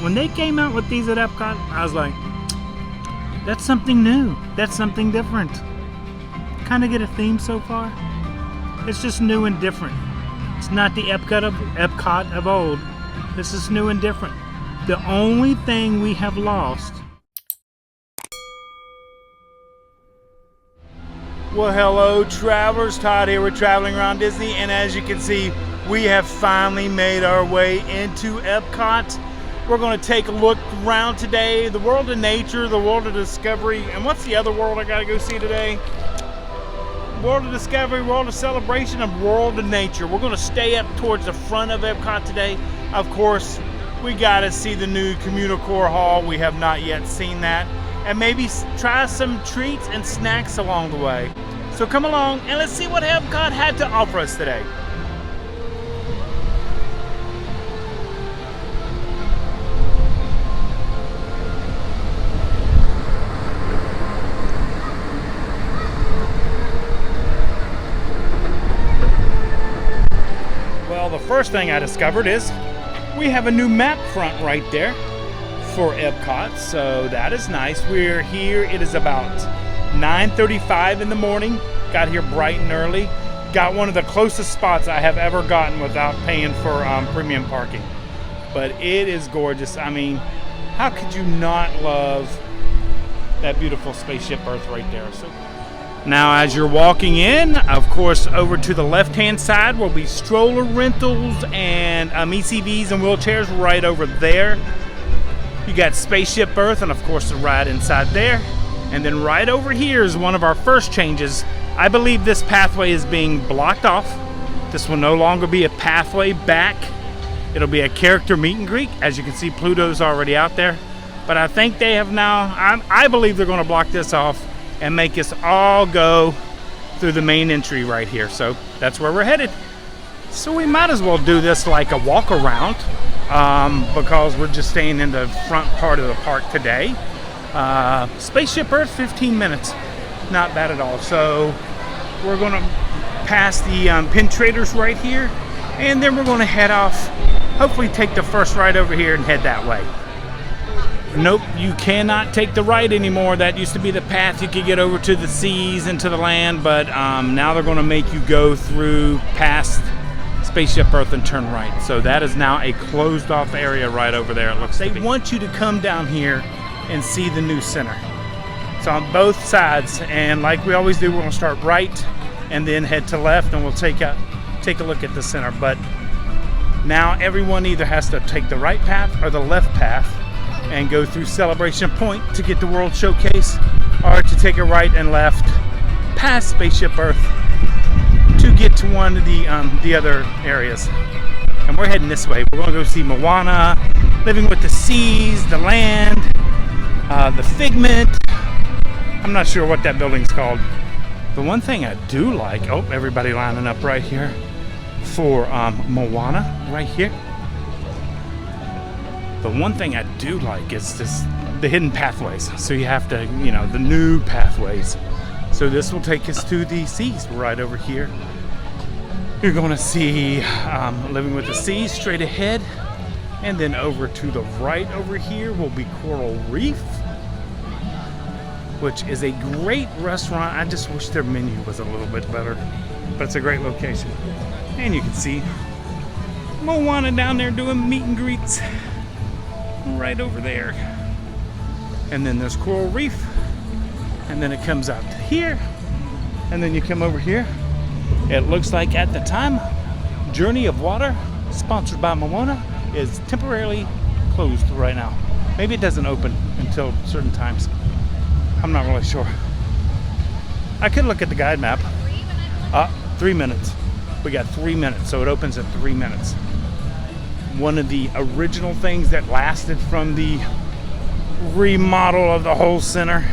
when they came out with these at Epcot, I was like, that's something new. That's something different. Kind of get a theme so far. It's just new and different. It's not the Epcot of old. This is new and different. The only thing we have lost. Well, hello travelers, Todd here with Traveling Around Disney, and as you can see, we have finally made our way into Epcot. We're going to take a look around today, the world of nature, the world of discovery, and what's the other world I got to go see today? World of discovery, world of celebration, and world of nature. We're going to stay up towards the front of Epcot today. Of course, we got to see the new communal core hall. We have not yet seen that. And maybe try some treats and snacks along the way. So come along and let's see what Epcot had to offer us today. Well, the first thing I discovered is we have a new map front right there for Epcot, so that is nice. We're here, it is about 9:35 in the morning. Got here bright and early. Got one of the closest spots I have ever gotten without paying for premium parking. But it is gorgeous. I mean, how could you not love that beautiful spaceship Earth right there? So now as you're walking in, of course, over to the left-hand side will be stroller rentals and ECVs and wheelchairs right over there. You got Spaceship Earth and of course the ride inside there. And then right over here is one of our first changes. I believe this pathway is being blocked off. This will no longer be a pathway back. It'll be a character meet and greet. As you can see, Pluto's already out there. But I think they have now, I believe they're gonna block this off and make us all go through the main entry right here. So that's where we're headed. So we might as well do this like a walk around because we're just staying in the front part of the park today. Spaceship Earth, 15 minutes. Not bad at all. So we're gonna pass the pin traders right here, and then we're gonna head off, hopefully take the first ride over here and head that way. Nope, you cannot take the right anymore. That used to be the path you could get over to the seas and to the land, but now they're gonna make you go through past Spaceship Earth and turn right. So that is now a closed off area right over there, it looks like. They want you to come down here and see the new center. It's on both sides, and like we always do, we're gonna start right and then head to left, and we'll take a look at the center. But now everyone either has to take the right path or the left path and go through Celebration Point to get the World Showcase, or to take a right and left past Spaceship Earth to get to one of the other areas. And we're heading this way. We're gonna go see Moana, Living with the Seas, the land, the Figment. I'm not sure what that building's called. The one thing I do like, oh, everybody lining up right here for Moana right here. The one thing I do like is the hidden pathways. So you have to, you know, the new pathways. So this will take us to the seas right over here. You're going to see Living with the Seas straight ahead. And then over to the right over here will be Coral Reef, which is a great restaurant. I just wish their menu was a little bit better, but it's a great location. And you can see Moana down there doing meet and greets right over there. And then there's Coral Reef, and then it comes out to here, and then you come over here. It looks like at the time, Journey of Water, sponsored by Moana, is temporarily closed right now. Maybe it doesn't open until certain times. I'm not really sure. I could look at the guide map. 3 minutes. We got 3 minutes, so it opens in 3 minutes. One of the original things that lasted from the remodel of the whole center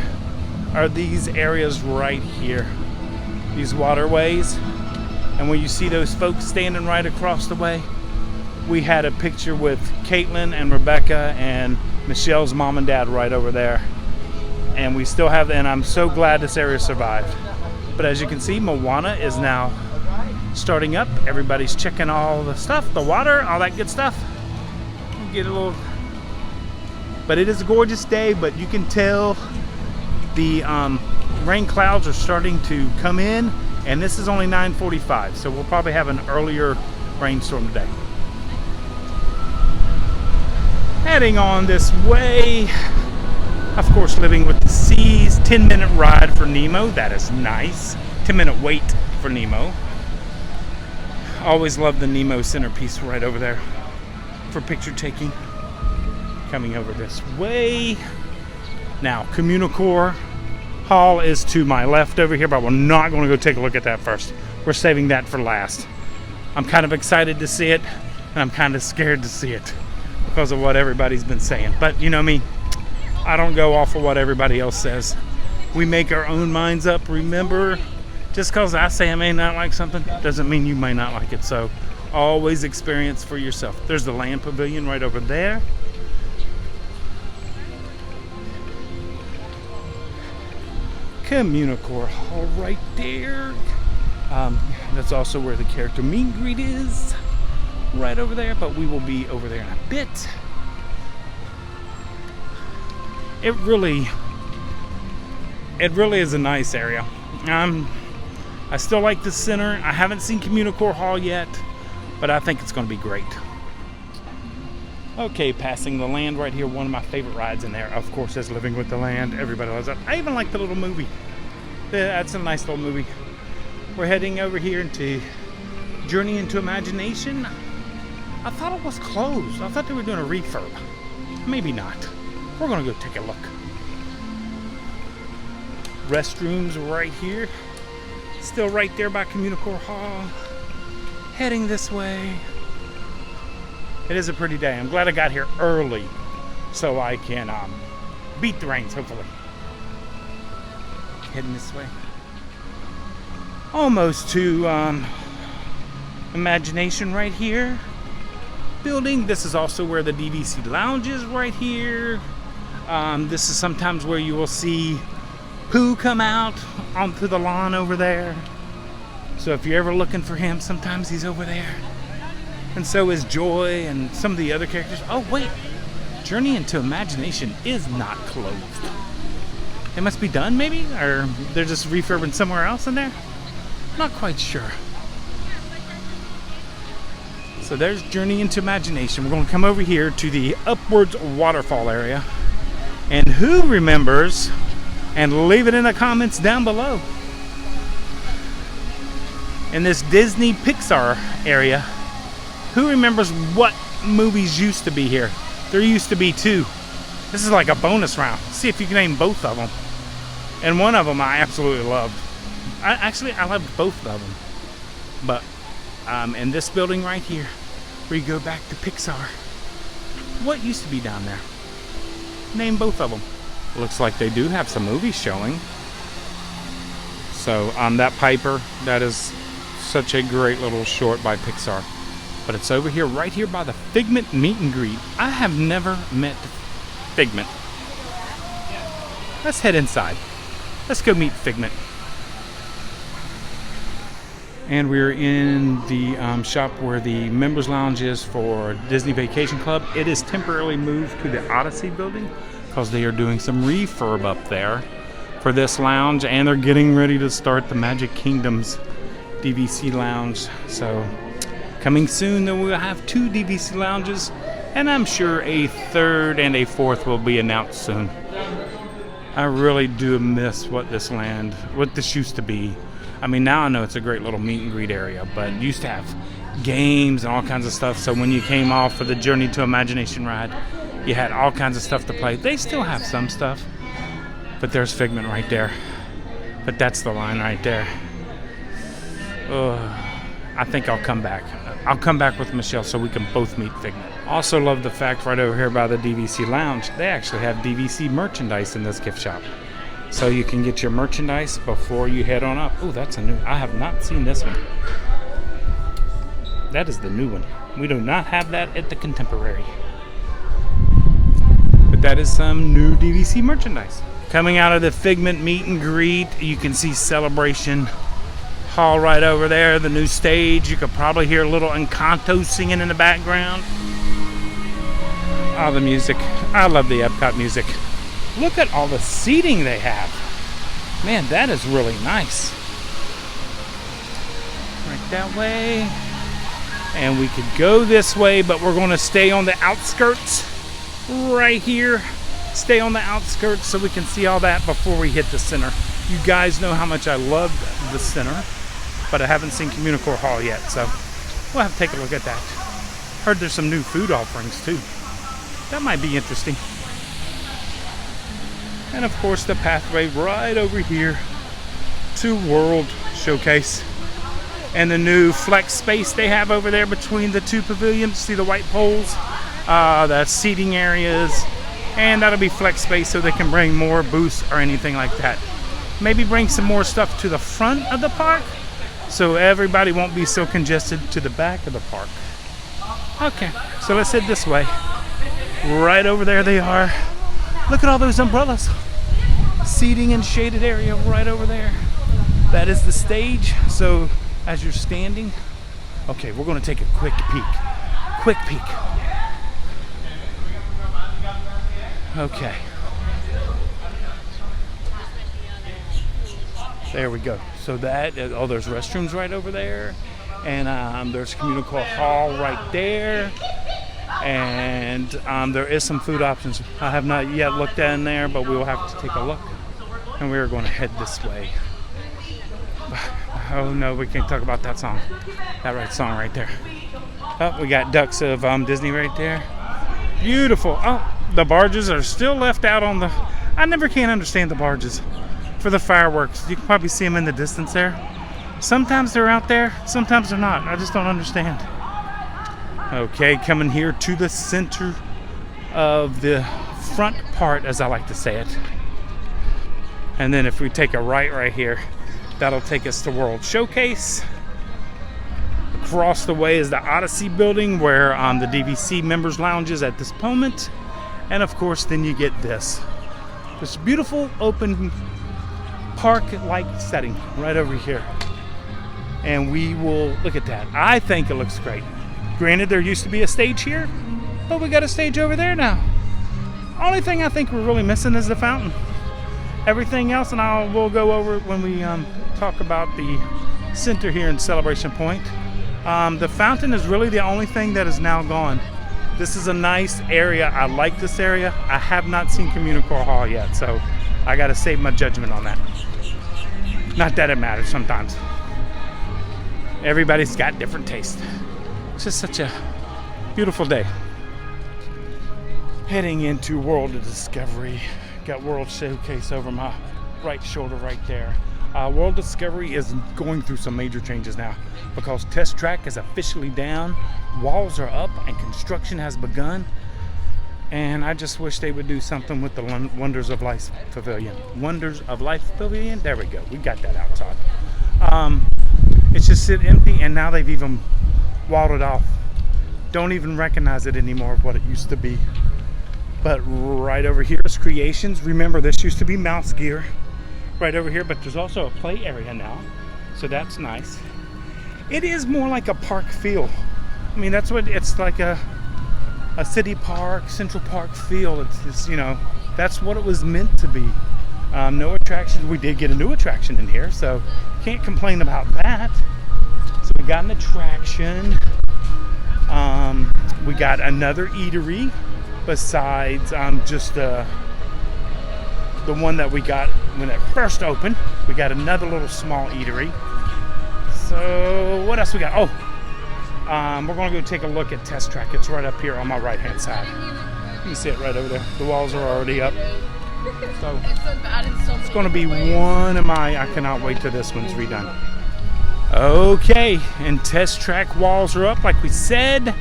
are these areas right here. These waterways. And when you see those folks standing right across the way, we had a picture with Caitlin and Rebecca and Michelle's mom and dad right over there. And we still have, and I'm so glad this area survived. But as you can see, Moana is now starting up. Everybody's checking all the stuff, the water, all that good stuff. Get a little But it is a gorgeous day, but you can tell the rain clouds are starting to come in, and this is only 9:45, so we'll probably have an earlier rainstorm today. Heading on this way, of course, living with the seas. 10-minute ride for Nemo. That is nice. 10-minute wait for Nemo. Always love the Nemo centerpiece right over there for picture taking. Coming over this way. Now, Communicore Hall is to my left over here, but we're not going to go take a look at that first. We're saving that for last. I'm kind of excited to see it, and I'm kind of scared to see it because of what everybody's been saying. But you know me, I don't go off of what everybody else says. We make our own minds up. Remember, just because I say I may not like something doesn't mean you may not like it. So always experience for yourself. There's the land pavilion right over there. Communicore Hall right there. That's also where the character meet and greet is, right over there, but we will be over there in a bit. It really is a nice area. I still like the center. I haven't seen Communicore Hall yet, but I think it's going to be great. Okay, passing the land right here. One of my favorite rides in there, of course, is Living with the Land. Everybody loves it. I even like the little movie. That's a nice little movie. We're heading over here into Journey into Imagination. I thought it was closed. I thought they were doing a refurb. Maybe not. We're going to go take a look. Restrooms right here. Still right there by Communicore Hall. Heading this way. It is a pretty day. I'm glad I got here early so I can beat the rains, hopefully. Heading this way. Almost to Imagination right here. Building. This is also where the DVC Lounge is right here. This is sometimes where you will see Pooh come out onto the lawn over there. So if you're ever looking for him, sometimes he's over there. And so is Joy and some of the other characters. Oh wait, Journey into Imagination is not closed. It must be done maybe? Or they're just refurbing somewhere else in there? Not quite sure. So there's Journey into Imagination. We're going to come over here to the Upwards Waterfall area. And who remembers, and leave it in the comments down below, in this Disney Pixar area, who remembers what movies used to be here? There used to be two. This is like a bonus round. See if you can name both of them. And one of them I absolutely loved. I loved both of them. But in this building right here, where you go back to Pixar, what used to be down there? Name both of them. Looks like they do have some movies showing. So that Piper, that is such a great little short by Pixar. But it's over here, right here by the Figment meet and greet. I have never met Figment. Let's head inside. Let's go meet Figment. And we're in the shop where the members lounge is for Disney Vacation Club. It is temporarily moved to the Odyssey building because they are doing some refurb up there for this lounge, and they're getting ready to start the Magic Kingdom's DVC lounge. So coming soon, then we'll have two DVC lounges, and I'm sure a third and a fourth will be announced soon. I really do miss what this used to be. I mean, now I know it's a great little meet and greet area, but it used to have games and all kinds of stuff. So when you came off for the Journey to Imagination ride, you had all kinds of stuff to play. They still have some stuff, but there's Figment right there. But that's the line right there. I think I'll come back. I'll come back with Michelle so we can both meet Figment. Also love the fact right over here by the DVC Lounge, they actually have DVC merchandise in this gift shop. So you can get your merchandise before you head on up. Oh, that's a new, I have not seen this one. That is the new one. We do not have that at the Contemporary. But that is some new DVC merchandise. Coming out of the Figment meet and greet, you can see Celebration Hall right over there, the new stage. You could probably hear a little Encanto singing in the background. Oh, the music. I love the Epcot music. Look at all the seating they have. Man, that is really nice. Right that way. And we could go this way, but we're going to stay on the outskirts right here. Stay on the outskirts so we can see all that before we hit the center. You guys know how much I love the center, but I haven't seen Communicore Hall yet, so we'll have to take a look at that. Heard there's some new food offerings too. That might be interesting. And of course the pathway right over here to World Showcase. And the new flex space they have over there between the two pavilions. See the white poles? That's seating areas. And that'll be flex space so they can bring more booths or anything like that. Maybe bring some more stuff to the front of the park so everybody won't be so congested to the back of the park. Okay, so let's head this way. Right over there they are. Look at all those umbrellas. Seating and shaded area right over there. That is the stage. So as you're standing, okay, we're going to take a quick peek. Quick peek. Okay. There we go. So that, oh, there's restrooms right over there. And there's Communicore Hall right there. And there is some food options. I have not yet looked in there, but we will have to take a look. And we are going to head this way. Oh no, we can't talk about that song. That song right there. Oh, we got Ducks of Disney right there. Beautiful. Oh, the barges are still left out on the... I never can understand the barges for the fireworks. You can probably see them in the distance there. Sometimes they're out there, sometimes they're not. I just don't understand. Okay, coming here to the center of the front part, as I like to say it. And then if we take a right here, that'll take us to World Showcase. Across the way is the Odyssey building where the DVC members lounge is at this moment. And of course, then you get this beautiful open park-like setting right over here. And we will look at that. I think it looks great. Granted, there used to be a stage here, but we got a stage over there now. Only thing I think we're really missing is the fountain. Everything else, and we'll go over it when we talk about the center here in Celebration Point. The fountain is really the only thing that is now gone. This is a nice area. I like this area. I have not seen Communicore Hall yet, so I got to save my judgment on that. Not that it matters sometimes. Everybody's got different taste. It's just such a beautiful day. Heading into World of Discovery. Got World Showcase over my right shoulder right there. World Discovery is going through some major changes now because Test Track is officially down, walls are up, and construction has begun. And I just wish they would do something with the Wonders of Life Pavilion. Wonders of Life Pavilion? There we go. We got that outside. It's just sit empty, and now they've even walled it off. Don't even recognize it anymore of what it used to be. But right over here is Creations. Remember, this used to be Mouse Gear. Right over here, but there's also a play area now. So that's nice. It is more like a park feel. I mean, that's what it's like, a city park, Central Park feel. It's you know, that's what it was meant to be. No attractions. We did get a new attraction in here, so can't complain about that. So we got an attraction. We got another eatery besides just the one that we got when it first opened. We got another little small eatery. So what else we got? We're going to go take a look at Test Track. It's right up here on my right hand side. You can see it right over there. The walls are already up. So it's going to be one of my, I cannot wait till this one's redone. Okay, and Test Track walls are up like we said.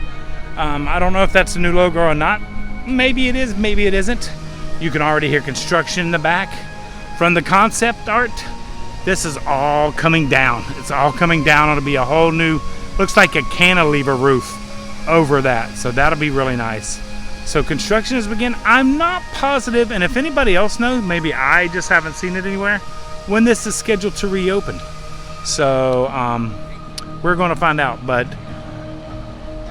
I don't know if that's a new logo or not. Maybe it is, maybe it isn't. You can already hear construction in the back. From the concept art, this is all coming down. It's all coming down. It'll be a whole new, looks like a cantilever roof over that. So that'll be really nice. So construction has begun. I'm not positive, and if anybody else knows, maybe I just haven't seen it anywhere, when this is scheduled to reopen. So we're going to find out. But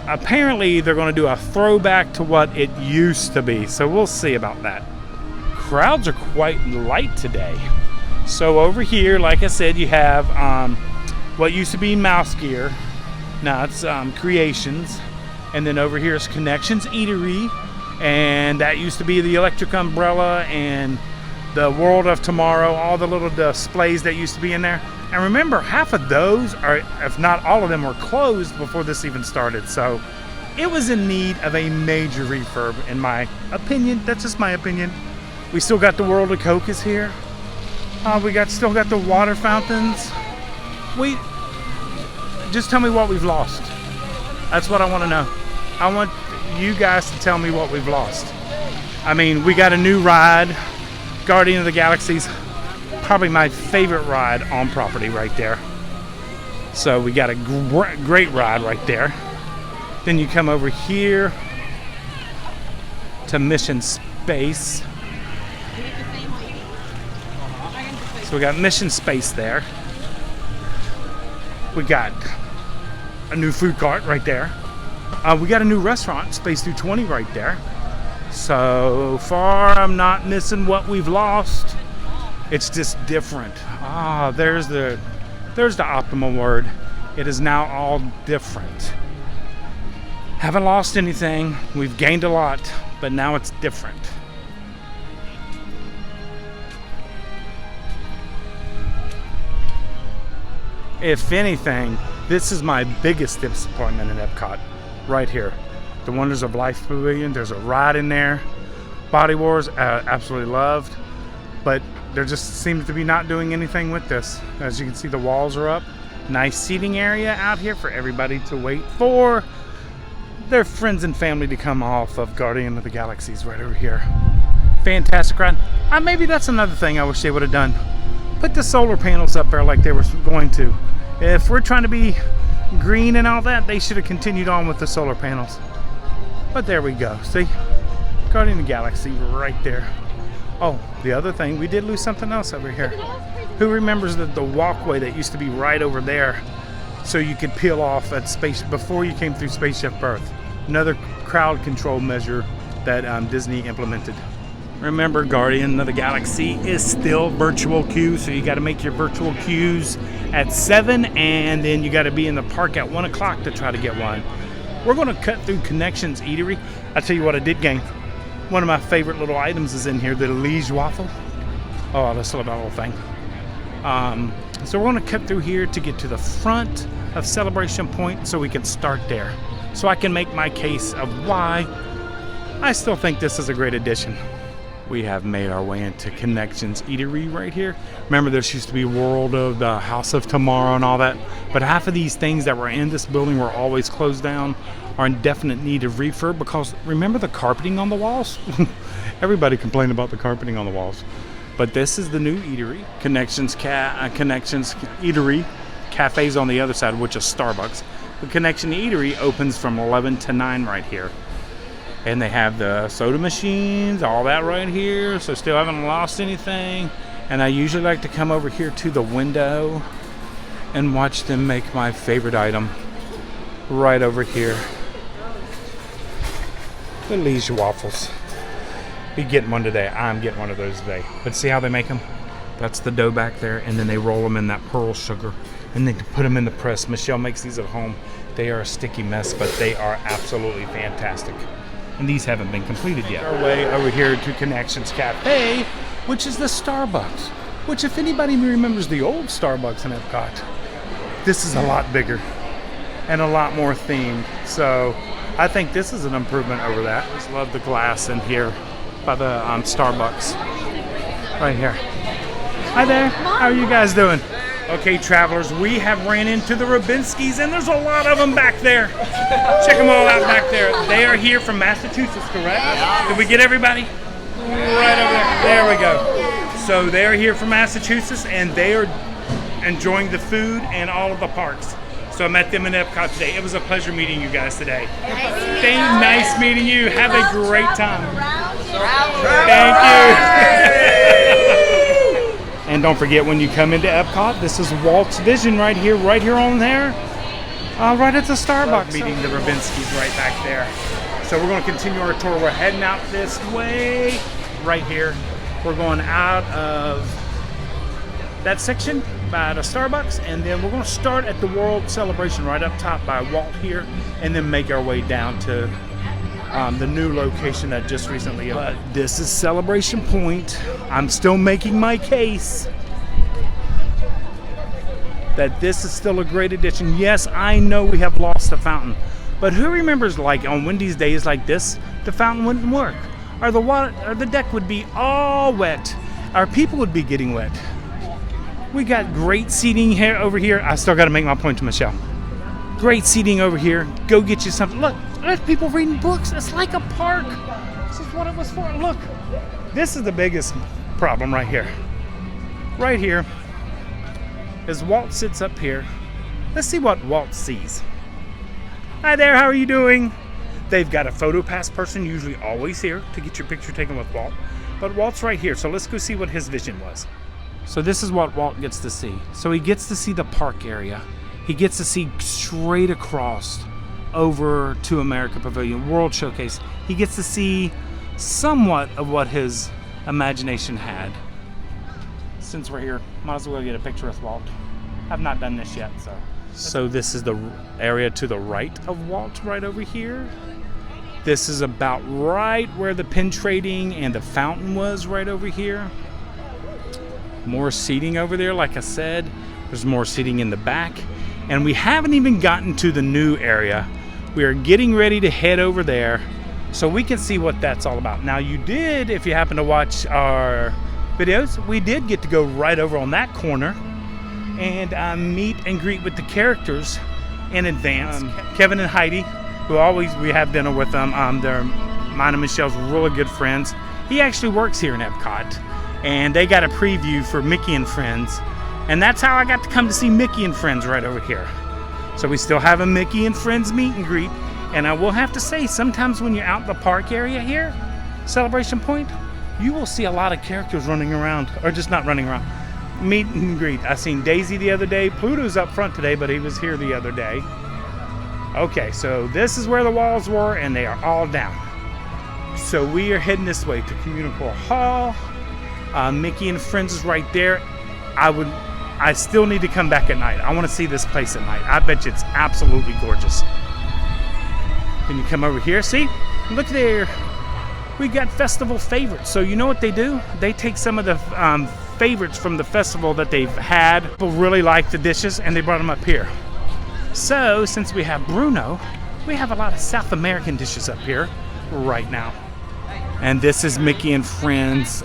apparently they're going to do a throwback to what it used to be. So we'll see about that. Crowds are quite light today. So over here, like I said, you have what used to be Mouse Gear. Now it's Creations. And then over here is Connections Eatery. And that used to be the Electric Umbrella and the World of Tomorrow, all the little displays that used to be in there. And remember, half of those, or if not all of them, were closed before this even started. So it was in need of a major refurb, in my opinion. That's just my opinion. We still got the World of Coke is here. We still got the water fountains. Just tell me what we've lost. That's what I want to know. I want you guys to tell me what we've lost. I mean, we got a new ride, Guardian of the Galaxy's probably my favorite ride on property right there. So we got a great ride right there. Then you come over here to Mission Space. So we got Mission Space there. We got a new food cart right there. We got a new restaurant, Space 220 right there. So far, I'm not missing what we've lost. It's just different. There's the optimal word. It is now all different. Haven't lost anything. We've gained a lot, but now it's different. If anything, this is my biggest disappointment in EPCOT, right here. The Wonders of Life Pavilion, there's a ride in there. Body Wars, absolutely loved. But there just seems to be not doing anything with this. As you can see, the walls are up. Nice seating area out here for everybody to wait for their friends and family to come off of Guardian of the Galaxies right over here. Fantastic ride. Maybe that's another thing I wish they would have done. Put the solar panels up there like they were going to. If we're trying to be green and all that, they should have continued on with the solar panels. But there we go. See? Guardian of the Galaxy right there. Oh, the other thing, we did lose something else over here. Who remembers the walkway that used to be right over there so you could peel off at space before you came through Spaceship Earth? Another crowd control measure that Disney implemented. Remember, Guardian of the Galaxy is still virtual queue, so you got to make your virtual queues at 7, and then you got to be in the park at 1 o'clock to try to get one. We're going to cut through Connections Eatery. I tell you what, I did gain. One of my favorite little items is in here, the Liege waffle. Oh, I just love that little thing. So we're going to cut through here to get to the front of Celebration Point so we can start there. So I can make my case of why I still think this is a great addition. We have made our way into Connections Eatery right here. Remember, this used to be World of the House of Tomorrow and all that. But half of these things that were in this building were always closed down, are in definite need of refurb, because remember the carpeting on the walls? Everybody complained about the carpeting on the walls. But this is the new eatery, Connections Eatery. Cafe's on the other side, which is Starbucks. The Connection Eatery opens from 11 to 9 right here. And they have the soda machines, all that right here, so still haven't lost anything. And I usually like to come over here to the window and watch them make my favorite item right over here. The Liege waffles. Be getting one today. I'm getting one of those today. But see how they make them? That's the dough back there, and then they roll them in that pearl sugar, and then put them in the press. Michelle makes these at home. They are a sticky mess, but they are absolutely fantastic. And these haven't been completed yet. Our way over here to Connections Cafe, which is the Starbucks. Which, if anybody remembers the old Starbucks in EPCOT, this is a lot bigger and a lot more themed. So I think this is an improvement over that. I just love the glass in here by the Starbucks right here. Hi there. How are you guys doing? Okay, travelers, we have ran into the Rubinskis, and there's a lot of them back there. Check them all out back there. They are here from Massachusetts, correct? Did we get everybody? Right over there. There we go. So they're here from Massachusetts, and they are enjoying the food and all of the parks. So I met them in EPCOT today. It was a pleasure meeting you guys today. Nice meeting you. Have a great time. Thank you. And don't forget, when you come into EPCOT, this is Walt's Vision right here on there. Right at the Starbucks. Meeting the Rabinskis right back there. So we're going to continue our tour. We're heading out this way, right here. We're going out of that section by the Starbucks, and then we're going to start at the World Celebration right up top by Walt here, and then make our way down to the new location that just recently opened. But this is Celebration Point. I'm still making my case that this is still a great addition. Yes, I know we have lost the fountain, but who remembers, like, on windy days like this, the fountain wouldn't work, or the water, or the deck would be all wet, our people would be getting wet. We got great seating here over here. I still got to make my point to Michelle. Great seating over here. Go get you something. Look, there's people reading books. It's like a park. This is what it was for. Look, this is the biggest problem right here. Right here. As Walt sits up here, let's see what Walt sees. Hi there, how are you doing? They've got a photo pass person, usually always here, to get your picture taken with Walt. But Walt's right here, so let's go see what his vision was. So this is what Walt gets to see. So he gets to see the park area. He gets to see straight across over to America Pavilion, World Showcase. He gets to see somewhat of what his imagination had. Since we're here, might as well get a picture with Walt. I've not done this yet, so. So this is the area to the right of Walt, right over here. This is about right where the pin trading and the fountain was, right over here. More seating over there, like I said. There's more seating in the back. And we haven't even gotten to the new area. We are getting ready to head over there so we can see what that's all about. Now you did, if you happen to watch our videos, we did get to go right over on that corner and meet and greet with the characters in advance. Kevin and Heidi, who always, we have dinner with them. They're mine and Michelle's really good friends. He actually works here in EPCOT, and they got a preview for Mickey and Friends, and that's how I got to come to see Mickey and Friends right over here. So we still have a Mickey and Friends meet and greet, and I will have to say, sometimes when you're out in the park area here, Celebration Point, you will see a lot of characters running around, or just not running around, meet and greet. I seen Daisy the other day. Pluto's up front today, but he was here the other day. Okay, so this is where the walls were, and they are all down. So we are heading this way to Communicore Hall. Mickey and Friends is right there. I still need to come back at night. I want to see this place at night. I bet you it's absolutely gorgeous. Then you come over here, see? Look there. We got festival favorites. So you know what they do? They take some of the favorites from the festival that they've had. People really like the dishes, and they brought them up here. So since we have Bruno, we have a lot of South American dishes up here right now. And this is Mickey and Friends.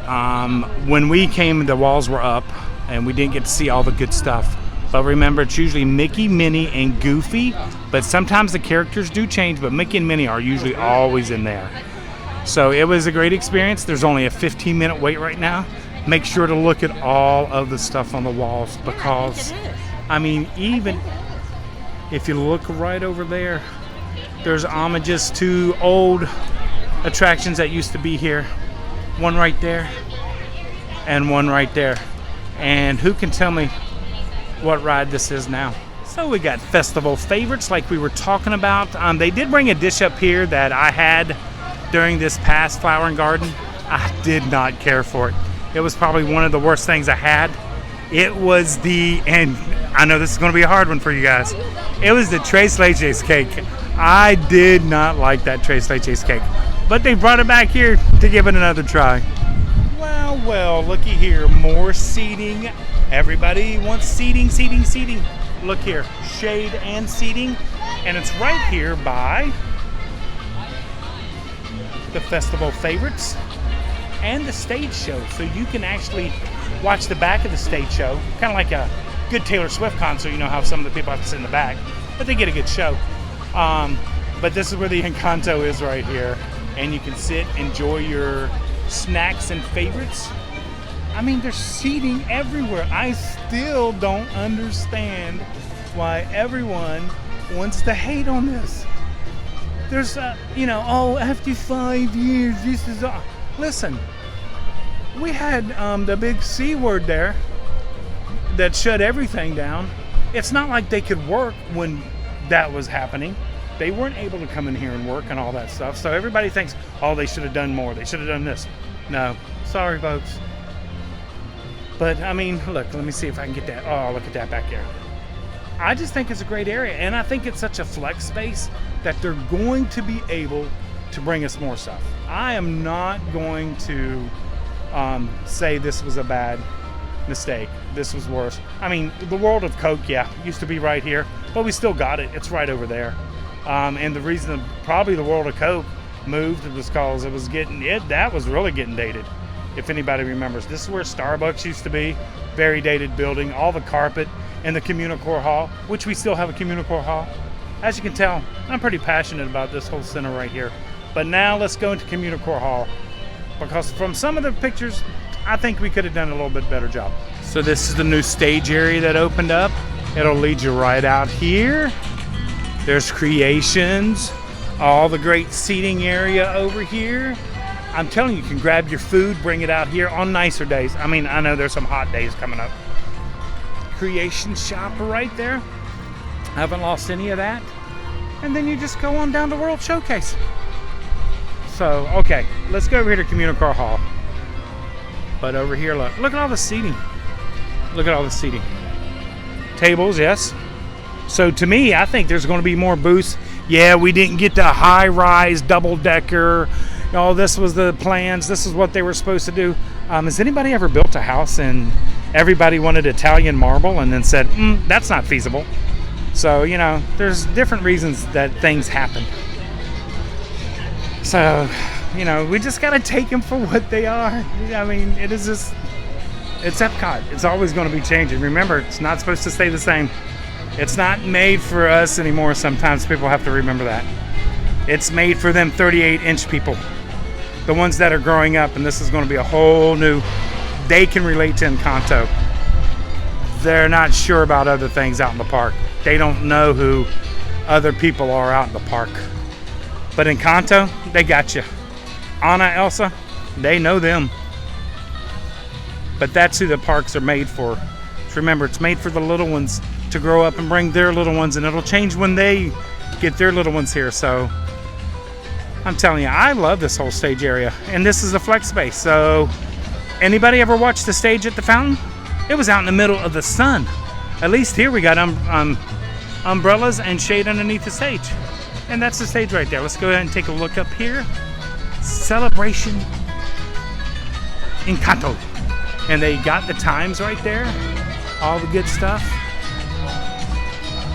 When we came, the walls were up, and we didn't get to see all the good stuff. But remember, it's usually Mickey, Minnie, and Goofy. But sometimes the characters do change, but Mickey and Minnie are usually always in there. So it was a great experience. There's only a 15-minute wait right now. Make sure to look at all of the stuff on the walls, because, I mean, even if you look right over there, there's homages to old attractions that used to be here. One right there and one right there. And who can tell me what ride this is now? So we got festival favorites like we were talking about. They did bring a dish up here that I had during this past Flower and Garden. I did not care for it. It was probably one of the worst things I had. It was and I know this is going to be a hard one for you guys. It was the Tres Leches cake. I did not like that Tres Leches cake. But they brought it back here to give it another try. Well, looky here. More seating. Everybody wants seating. Look here. Shade and seating. And it's right here by the festival favorites and the stage show. So you can actually watch the back of the stage show. Kind of like a good Taylor Swift concert. You know how some of the people have to sit in the back. But they get a good show. But this is where the Encanto is right here. And you can sit, enjoy your snacks and favorites. I mean, there's seating everywhere. I still don't understand why everyone wants to hate on this. There's, after 5 years, this is... Listen, we had the big C word there that shut everything down. It's not like they could work when that was happening. They weren't able to come in here and work and all that stuff. So everybody thinks, oh, they should have done more. They should have done this. No, sorry, folks. But I mean, look, let me see if I can get that. Oh, look at that back there. I just think it's a great area. And I think it's such a flex space that they're going to be able to bring us more stuff. I am not going to say this was a bad mistake. This was worse. I mean, the World of Coke, yeah, used to be right here, but we still got it. It's right over there. And the reason probably the World of Coke moved was because that was really getting dated. If anybody remembers, this is where Starbucks used to be. Very dated building. All the carpet in the Communicore Hall, which we still have a Communicore Hall. As you can tell, I'm pretty passionate about this whole center right here. But now let's go into Communicore Hall, because from some of the pictures, I think we could have done a little bit better job. So this is the new stage area that opened up. It'll lead you right out here. There's creations, all the great seating area over here. I'm telling you, you can grab your food, bring it out here on nicer days. I mean, I know there's some hot days coming up. Creation shop right there. Haven't lost any of that. And then you just go on down to World Showcase. So, okay, let's go over here to Communicore Hall. But over here, look at all the seating. Look at all the seating. Tables, yes. So to me, I think there's going to be more booths. Yeah, we didn't get the high-rise double-decker. Oh, this was the plans. This is what they were supposed to do. Has anybody ever built a house and everybody wanted Italian marble and then said, that's not feasible? So, you know, there's different reasons that things happen. So, you know, we just got to take them for what they are. I mean, it's EPCOT. It's always going to be changing. Remember, it's not supposed to stay the same. It's not made for us anymore. Sometimes people have to remember that. It's made for them 38-inch people, the ones that are growing up, and this is going to be a whole new, they can relate to Encanto. They're not sure about other things out in the park. They don't know who other people are out in the park. But Encanto, they got you. Anna, Elsa, they know them. But that's who the parks are made for. So remember, it's made for the little ones to grow up and bring their little ones, and it'll change when they get their little ones here. So I'm telling you, I love this whole stage area, and this is a flex space. So anybody ever watched the stage at the fountain? It was out in the middle of the sun. At least here we got umbrellas and shade underneath the stage. And that's the stage right there. Let's go ahead and take a look up here. Celebration Encanto. And they got the times right there. All the good stuff.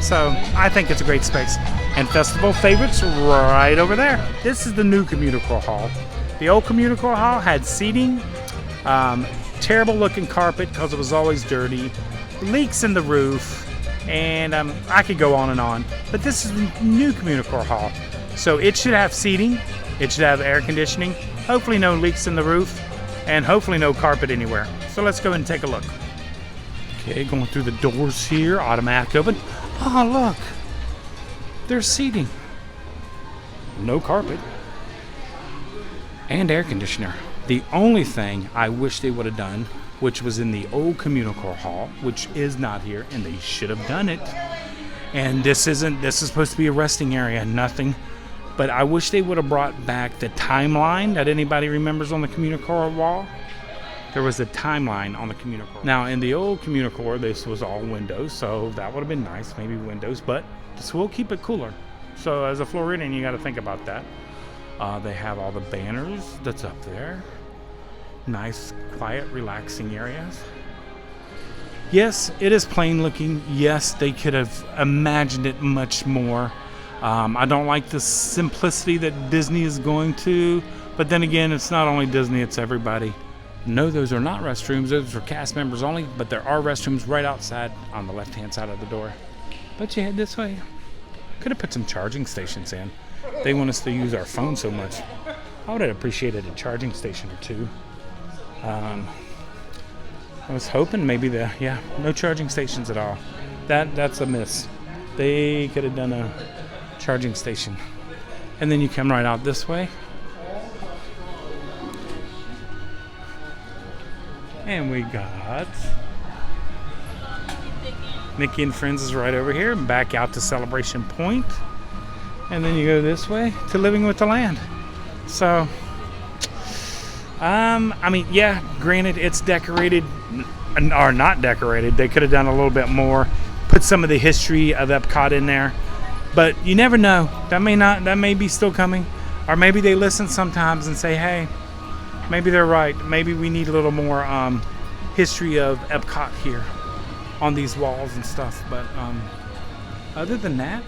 So I think it's a great space. And festival favorites right over there. This is the new Communicore Hall. The old Communicore Hall had seating, terrible looking carpet because it was always dirty, leaks in the roof, and I could go on and on. But this is the new Communicore Hall. So it should have seating, it should have air conditioning, hopefully no leaks in the roof, and hopefully no carpet anywhere. So let's go ahead and take a look. Okay, going through the doors here, automatic open. Oh, look, there's seating. No carpet. And air conditioner. The only thing I wish they would have done, which was in the old Communicore Hall, which is not here, and they should have done it. And this is supposed to be a resting area, nothing. But I wish they would have brought back the timeline that anybody remembers on the Communicore wall. There was a timeline on the Communicore. Now, in the old Communicore, this was all windows, so that would have been nice, maybe windows, but this will keep it cooler. So as a Floridian, you got to think about that. They have all the banners that's up there. Nice, quiet, relaxing areas. Yes, it is plain looking. Yes, they could have imagined it much more. I don't like the simplicity that Disney is going to, but then again, it's not only Disney, it's everybody. No, those are not restrooms. Those are cast members only, but there are restrooms right outside on the left-hand side of the door. But you head this way. Could have put some charging stations in. They want us to use our phone so much. I would have appreciated a charging station or two. I was hoping maybe no charging stations at all. That's a miss. They could have done a charging station. And then you come right out this way. And we got Mickey and Friends is right over here, and back out to Celebration Point. And then you go this way to Living with the Land. So, I mean, yeah, granted it's decorated, or not decorated. They could have done a little bit more, put some of the history of Epcot in there. But you never know. That may be still coming. Or maybe they listen sometimes and say, hey, maybe they're right. Maybe we need a little more history of Epcot here on these walls and stuff. But other than that,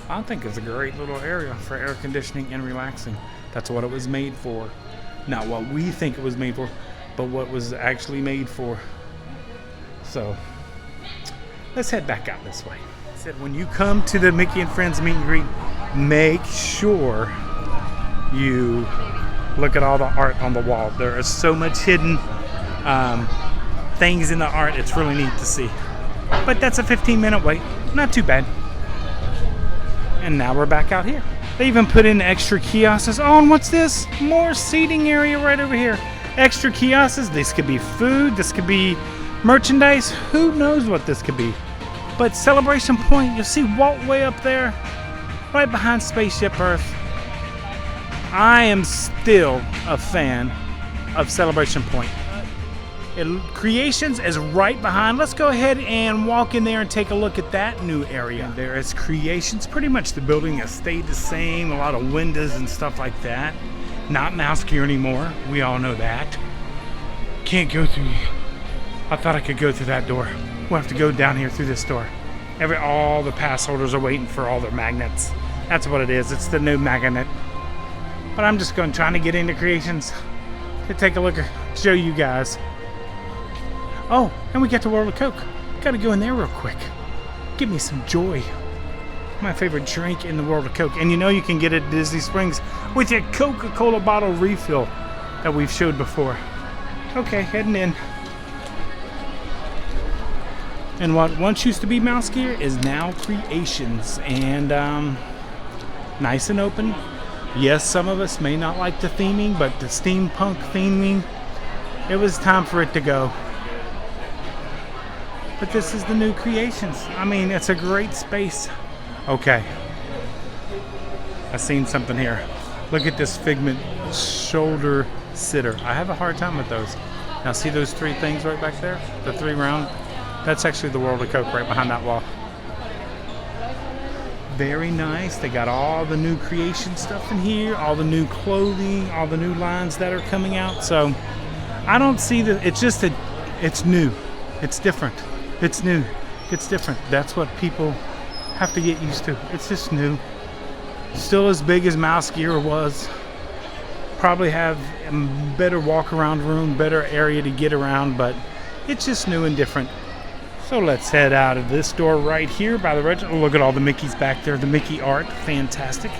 I think it's a great little area for air conditioning and relaxing. That's what it was made for. Not what we think it was made for, but what was actually made for. So let's head back out this way. I said when you come to the Mickey and Friends meet and greet, make sure you look at all the art on the wall. There is so much hidden things in the art. It's really neat to see. But that's a 15-minute wait. Not too bad. And now we're back out here. They even put in extra kiosks. Oh, and what's this? More seating area right over here. Extra kiosks. This could be food. This could be merchandise. Who knows what this could be? But Celebration Point, you'll see Walt way up there, right behind Spaceship Earth. I am still a fan of Celebration Point. Creations is right behind. Let's go ahead and walk in there and take a look at that new area. There is Creations. Pretty much the building has stayed the same. A lot of windows and stuff like that. Not Mouse Gear anymore. We all know that. Can't go through. I thought I could go through that door. We'll have to go down here through this door. All the pass holders are waiting for all their magnets. That's what it is. It's the new magnet. But I'm just trying to get into Creations to take a look, show you guys. Oh, and we got the World of Coke. Gotta go in there real quick. Give me some joy. My favorite drink in the World of Coke. And you know you can get it at Disney Springs with your Coca-Cola bottle refill that we've showed before. Okay, heading in. And what once used to be Mouse Gear is now Creations. And nice and open. Yes, some of us may not like the theming, but the steampunk theming, it was time for it to go. But this is the new Creations. I mean, it's a great space. Okay. I seen something here. Look at this Figment shoulder sitter. I have a hard time with those. Now see those three things right back there? The three round? That's actually the World of Coke right behind that wall. Very nice. They got all the new Creation stuff in here, all the new clothing, all the new lines that are coming out. So I don't see that. It's just that it's new. It's different. It's new. It's different. That's what people have to get used to. It's just new. Still as big as Mouse Gear was. Probably have a better walk around room, better area to get around, but it's just new and different. So let's head out of this door right here by the register. Look at all the Mickeys back there. The Mickey art. Fantastic.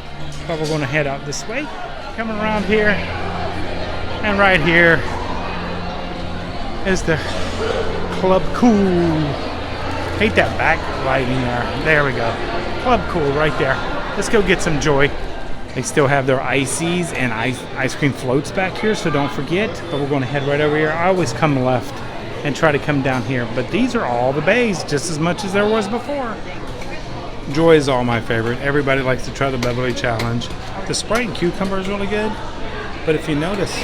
But we're going to head out this way. Coming around here. And right here is the Club Cool. Hate that backlighting there. There we go. Club Cool right there. Let's go get some joy. They still have their ices and ice cream floats back here, so don't forget. But we're going to head right over here. I always come left and try to come down here. But these are all the bays, just as much as there was before. Joy is all my favorite. Everybody likes to try the Beverly Challenge. The Sprite and cucumber is really good. But if you notice,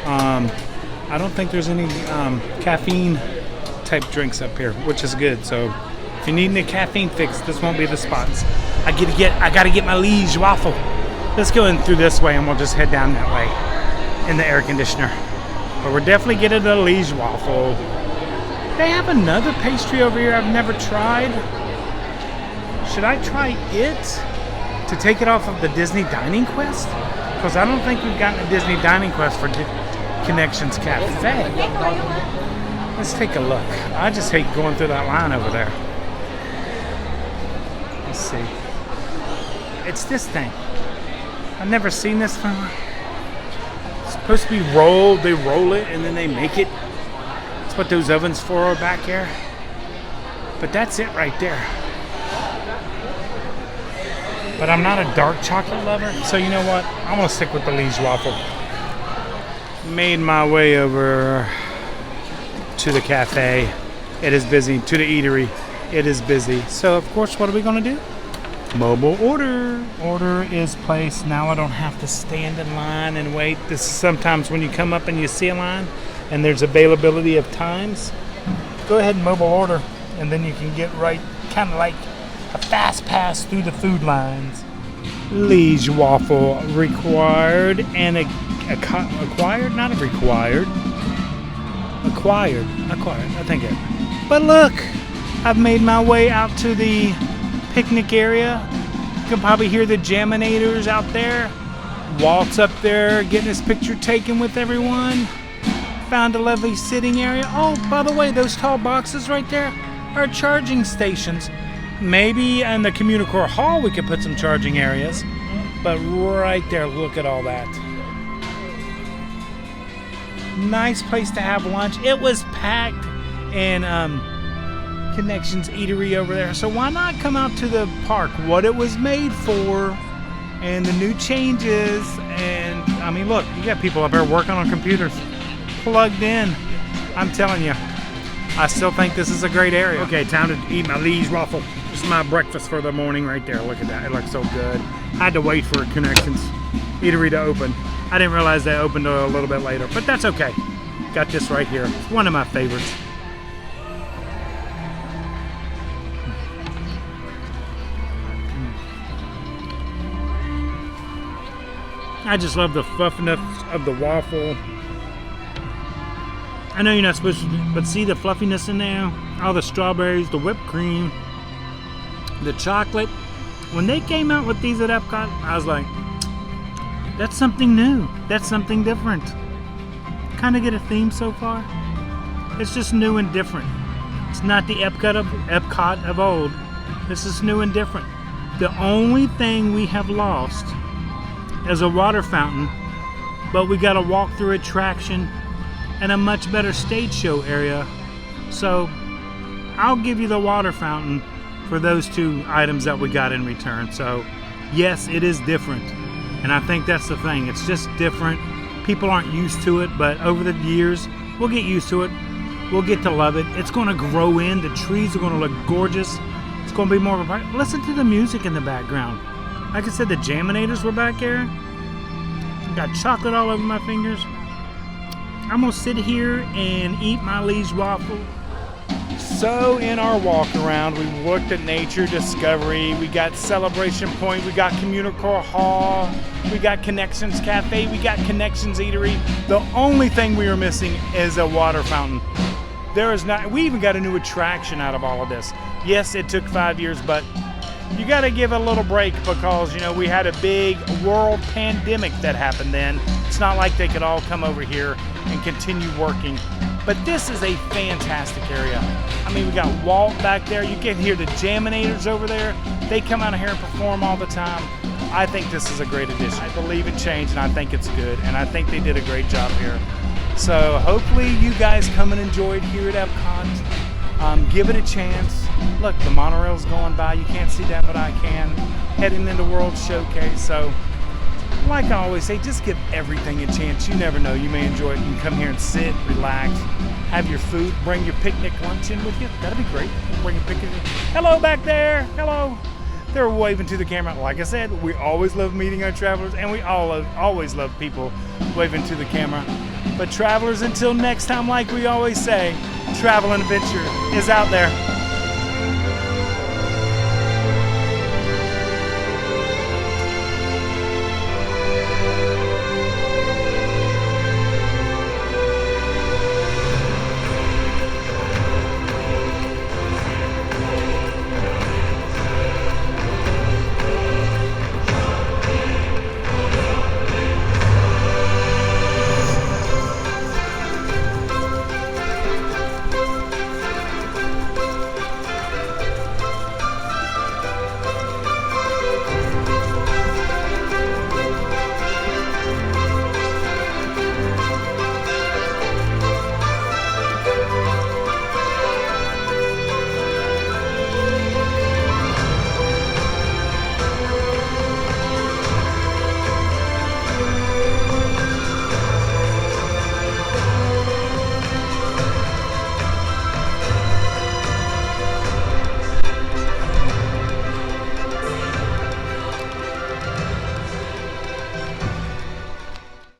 I don't think there's any caffeine type drinks up here, which is good. So if you need any caffeine fix, this won't be the spots. I gotta get my Liege waffle. Let's go in through this way and we'll just head down that way in the air conditioner. But we're definitely getting the Liege waffle. They have another pastry over here I've never tried. Should I try it to take it off of the Disney Dining Quest? Because I don't think we've gotten a Disney Dining Quest for Connections Cafe. Let's take a look. I just hate going through that line over there. Let's see. It's this thing. I've never seen this before. It's supposed to be rolled. They roll it and then they make it. That's what those ovens for are back here. But that's it right there. But I'm not a dark chocolate lover, so you know what? I'm gonna stick with the Liege waffle. Made my way over to the cafe. It is busy. To the eatery. it is busy. So of course, what are we gonna do? Mobile order. Order is placed. Now I don't have to stand in line and wait. This is sometimes when you come up and you see a line and there's availability of times. Go ahead and mobile order, and then you can get right, kind of like a fast pass through the food lines. Liege waffle required and acquired, not required. Acquired, I think it. But look, I've made my way out to the picnic area. You can probably hear the Jaminators out there. Walt's up there getting his picture taken with everyone. Found a lovely sitting area. Oh, by the way, those tall boxes right there are charging stations. Maybe in the community core hall we could put some charging areas. But right there, look at all that. Nice place to have lunch. It was packed in Connections Eatery over there. So why not come out to the park? What it was made for and the new changes. And I mean, look, you got people up there working on computers, plugged in. I'm telling you, I still think this is a great area. Okay, time to eat my Liege waffle. This is my breakfast for the morning right there. Look at that, it looks so good. I had to wait for Connections Eatery to open. I didn't realize they opened a little bit later, but that's okay. Got this right here. It's one of my favorites. I just love the fluffiness of the waffle. I know you're not supposed to, but see the fluffiness in there? All the strawberries, the whipped cream, the chocolate. When they came out with these at EPCOT, I was like, that's something new. That's something different. Kind of get a theme so far. It's just new and different. It's not the EPCOT of old. This is new and different. The only thing we have lost is a water fountain, but we got a walk-through attraction and a much better stage show area. So I'll give you the water fountain for those two items that we got in return. So yes, it is different. And I think that's the thing. It's just different. People aren't used to it, but over the years, we'll get used to it. We'll get to love it. It's going to grow in. The trees are going to look gorgeous. It's going to be more of a party. Listen to the music in the background. Like I said, the Jaminators were back there. Got chocolate all over my fingers. I'm going to sit here and eat my Liege waffle. So in our walk around, we looked at Nature Discovery, we got Celebration Point, we got Community Core Hall, we got Connections Cafe, we got Connections Eatery. The only thing we were missing is a water fountain. There is not. We even got a new attraction out of all of this. Yes, it took 5 years, but you got to give it a little break because, you know, we had a big world pandemic that happened then. It's not like they could all come over here and continue working. But this is a fantastic area. I mean, we got Walt back there. You can hear the Jaminators over there. They come out here and perform all the time. I think this is a great addition. I believe in change, and I think it's good. And I think they did a great job here. So hopefully you guys come and enjoy it here at EPCOT. Give it a chance. Look, the monorail's going by. You can't see that, but I can. Heading into World Showcase. So like I always say, just give everything a chance. You never know. You may enjoy it. You can come here and sit, relax, have your food, bring your picnic lunch in with you. That'd be great. Bring your picnic. Hello back there. Hello. They're waving to the camera. Like I said, we always love meeting our travelers, and we always love people waving to the camera. But travelers, until next time, like we always say, travel and adventure is out there.